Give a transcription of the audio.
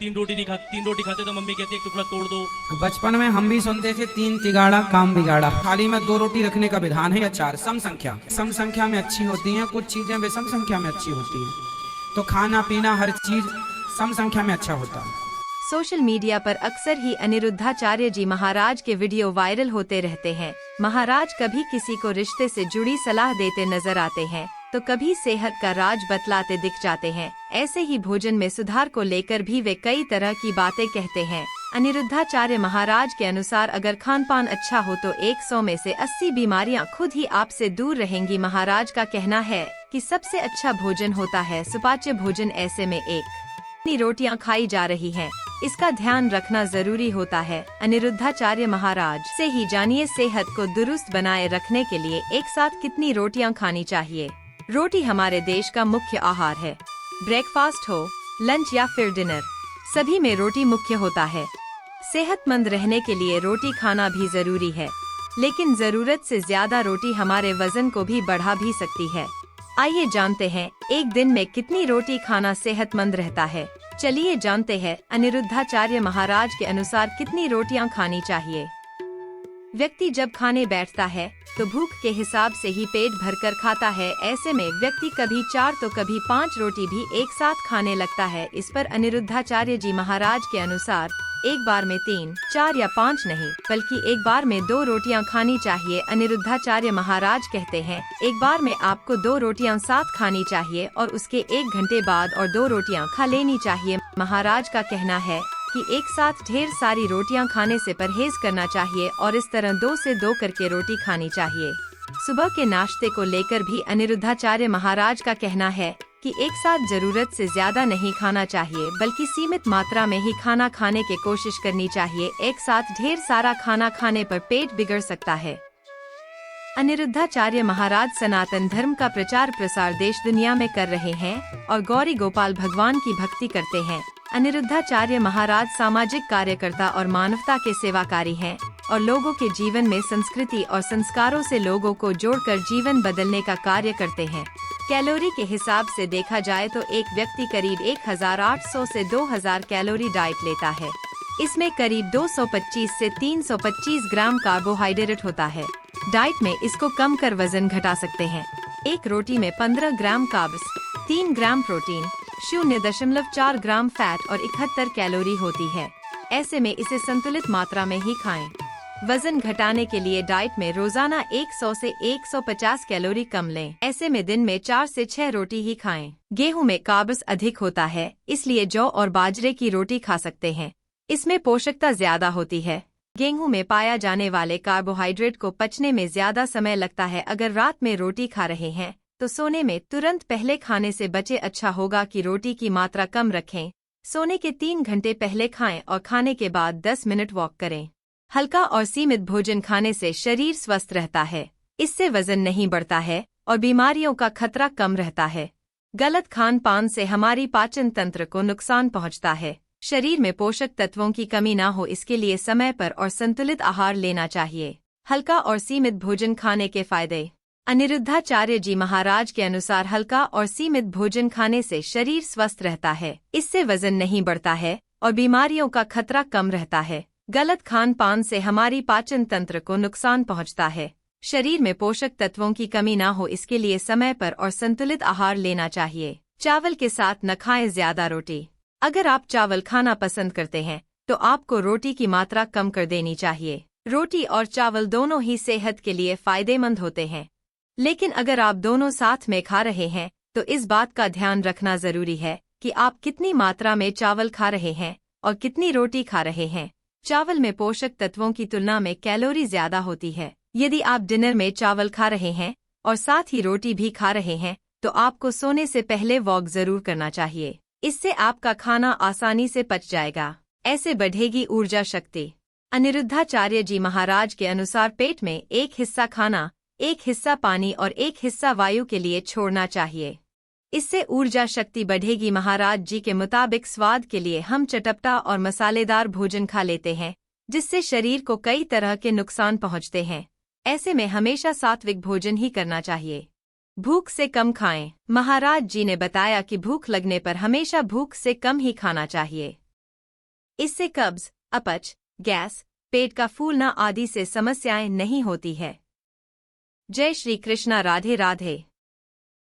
तीन रोटी खाते तो मम्मी कहती है एक टुकड़ा तोड़ दो। बचपन में हम भी सुनते थे तीन तिगाड़ा काम बिगाड़ा। थाली में दो रोटी रखने का विधान है या चार। सम संख्या में अच्छी होती है, कुछ चीजें विषम संख्या में अच्छी होती है। तो खाना पीना हर चीज सम संख्या में अच्छा होता है। सोशल मीडिया पर अक्सर ही अनिरुद्धाचार्य जी महाराज के वीडियो वायरल होते रहते हैं। महाराज कभी किसी को रिश्ते से जुड़ी सलाह देते नजर आते हैं तो कभी सेहत का राज बतलाते दिख जाते हैं। ऐसे ही भोजन में सुधार को लेकर भी वे कई तरह की बातें कहते हैं। अनिरुद्धाचार्य महाराज के अनुसार अगर खान पान अच्छा हो तो 100 में से 80 बीमारियां खुद ही आपसे दूर रहेंगी। महाराज का कहना है कि सबसे अच्छा भोजन होता है सुपाच्य भोजन। ऐसे में कितनी रोटियां खाई जा रही हैं, इसका ध्यान रखना जरूरी होता है। अनिरुद्धाचार्य महाराज से ही जानिए सेहत को दुरुस्त बनाए रखने के लिए एक साथ कितनी रोटियां खानी चाहिए। रोटी हमारे देश का मुख्य आहार है। ब्रेकफास्ट हो, लंच या फिर डिनर, सभी में रोटी मुख्य होता है। सेहतमंद रहने के लिए रोटी खाना भी जरूरी है, लेकिन जरूरत से ज्यादा रोटी हमारे वजन को भी बढ़ा भी सकती है। आइए जानते हैं एक दिन में कितनी रोटी खाना सेहतमंद रहता है। चलिए जानते हैं अनिरुद्धाचार्य महाराज के अनुसार कितनी रोटियां खानी चाहिए। व्यक्ति जब खाने बैठता है तो भूख के हिसाब से ही पेट भरकर खाता है। ऐसे में व्यक्ति कभी 4 तो कभी 5 रोटी भी एक साथ खाने लगता है। इस पर अनिरुद्धाचार्य जी महाराज के अनुसार एक बार में 3, 4 या 5 नहीं बल्कि एक बार में 2 रोटियां खानी चाहिए। अनिरुद्धाचार्य महाराज कहते हैं एक बार में आपको 2 रोटियां साथ खानी चाहिए और उसके 1 घंटे बाद और 2 रोटियां खा लेनी चाहिए। महाराज का कहना है कि एक साथ ढेर सारी रोटियां खाने से परहेज करना चाहिए और इस तरह 2 से 2 करके रोटी खानी चाहिए। सुबह के नाश्ते को लेकर भी अनिरुद्धाचार्य महाराज का कहना है कि एक साथ जरूरत से ज्यादा नहीं खाना चाहिए बल्कि सीमित मात्रा में ही खाना खाने की कोशिश करनी चाहिए। एक साथ ढेर सारा खाना खाने पर पेट बिगड़ सकता है। अनिरुद्धाचार्य महाराज सनातन धर्म का प्रचार प्रसार देश दुनिया में कर रहे हैं और गौरी गोपाल भगवान की भक्ति करते हैं। अनिरुद्धाचार्य महाराज सामाजिक कार्यकर्ता और मानवता के सेवाकारी हैं और लोगों के जीवन में संस्कृति और संस्कारों से लोगों को जोड़कर जीवन बदलने का कार्य करते हैं। कैलोरी के हिसाब से देखा जाए तो एक व्यक्ति करीब 1800 से 2000 कैलोरी डाइट लेता है। इसमें करीब 225 से 325 ग्राम कार्बोहाइड्रेट होता है। डाइट में इसको कम कर वजन घटा सकते हैं। एक रोटी में 15 ग्राम कार्ब्स, 3 ग्राम प्रोटीन, 0.4 ग्राम फैट और 71 कैलोरी होती है। ऐसे में इसे संतुलित मात्रा में ही खाएं। वजन घटाने के लिए डाइट में रोजाना 100 से 150 कैलोरी कम लें। ऐसे में दिन में 4 से 6 रोटी ही खाएं। गेहूं में कार्ब्स अधिक होता है, इसलिए जौ और बाजरे की रोटी खा सकते हैं। इसमें पोषकता ज्यादा होती है। गेहूं में पाया जाने वाले कार्बोहाइड्रेट को पचने में ज्यादा समय लगता है। अगर रात में रोटी खा रहे हैं तो सोने में तुरंत पहले खाने से बचे। अच्छा होगा कि रोटी की मात्रा कम रखें। सोने के 3 घंटे पहले खाएं और खाने के बाद 10 मिनट वॉक करें। हल्का और सीमित भोजन खाने से शरीर स्वस्थ रहता है। इससे वजन नहीं बढ़ता है और बीमारियों का खतरा कम रहता है। गलत खान पान से हमारी पाचन तंत्र को नुकसान पहुंचता है। शरीर में पोषक तत्वों की कमी ना हो इसके लिए समय पर और संतुलित आहार लेना चाहिए। हल्का और सीमित भोजन खाने के फायदे। अनिरुद्धाचार्य जी महाराज के अनुसार हल्का और सीमित भोजन खाने से शरीर स्वस्थ रहता है। इससे वजन नहीं बढ़ता है और बीमारियों का खतरा कम रहता है। गलत खान पान से हमारी पाचन तंत्र को नुकसान पहुंचता है। शरीर में पोषक तत्वों की कमी ना हो इसके लिए समय पर और संतुलित आहार लेना चाहिए। चावल के साथ न खाएं ज्यादा रोटी। अगर आप चावल खाना पसंद करते हैं तो आपको रोटी की मात्रा कम कर देनी चाहिए। रोटी और चावल दोनों ही सेहत के लिए फायदेमंद होते हैं, लेकिन अगर आप दोनों साथ में खा रहे हैं तो इस बात का ध्यान रखना जरूरी है कि आप कितनी मात्रा में चावल खा रहे हैं और कितनी रोटी खा रहे हैं। चावल में पोषक तत्वों की तुलना में कैलोरी ज्यादा होती है। यदि आप डिनर में चावल खा रहे हैं और साथ ही रोटी भी खा रहे हैं तो आपको सोने से पहले वॉक जरूर करना चाहिए। इससे आपका खाना आसानी से पच जाएगा। ऐसे बढ़ेगी ऊर्जा शक्ति। अनिरुद्धाचार्य जी महाराज के अनुसार पेट में एक हिस्सा खाना, एक हिस्सा पानी और एक हिस्सा वायु के लिए छोड़ना चाहिए। इससे ऊर्जा शक्ति बढ़ेगी। महाराज जी के मुताबिक स्वाद के लिए हम चटपटा और मसालेदार भोजन खा लेते हैं, जिससे शरीर को कई तरह के नुकसान पहुंचते हैं। ऐसे में हमेशा सात्विक भोजन ही करना चाहिए। भूख से कम खाएं। महाराज जी ने बताया कि भूख लगने पर हमेशा भूख से कम ही खाना चाहिए। इससे कब्ज, अपच, गैस, पेट का फूलना आदि से समस्याएं नहीं होती है। जय श्री कृष्णा। राधे राधे।